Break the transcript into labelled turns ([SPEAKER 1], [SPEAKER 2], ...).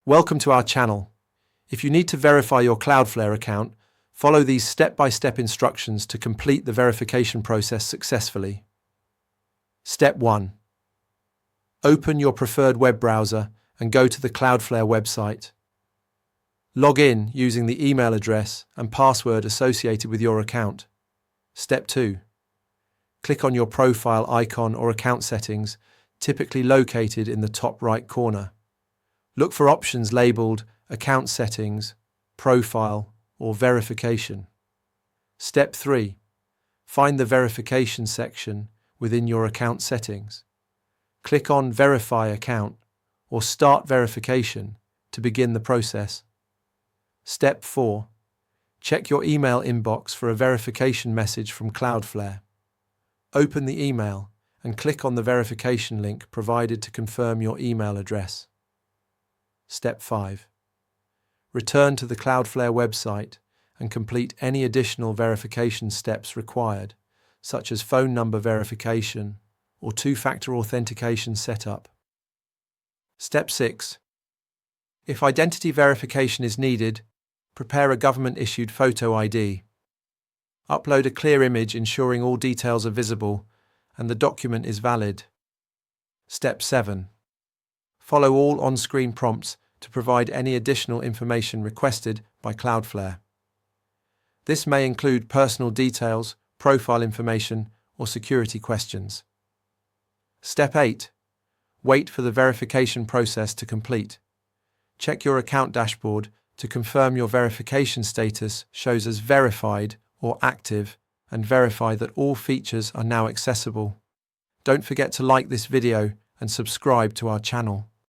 [SPEAKER 1] Welcome to our channel. If you need to verify your Cloudflare account, follow these step-by-step instructions to complete the verification process successfully. Step 1. Open your preferred web browser and go to the Cloudflare website. Log in using the email address and password associated with your account. Step 2. Click on your profile icon or account settings, typically located in the top right corner. Look for options labeled Account Settings, Profile, or Verification. Step 3. Find the Verification section within your account settings. Click on Verify Account or Start Verification to begin the process. Step 4. Check your email inbox for a verification message from Cloudflare. Open the email and click on the verification link provided to confirm your email address. Step 5. Return to the Cloudflare website and complete any additional verification steps required, such as phone number verification or two-factor authentication setup. Step 6. If identity verification is needed, prepare a government-issued photo ID. Upload a clear image ensuring all details are visible and the document is valid. Step 7. Follow all on-screen prompts to provide any additional information requested by Cloudflare. This may include personal details, profile information, or security questions. Step 8. Wait for the verification process to complete. Check your account dashboard to confirm your verification status shows as verified or active and verify that all features are now accessible. Don't forget to like this video and subscribe to our channel.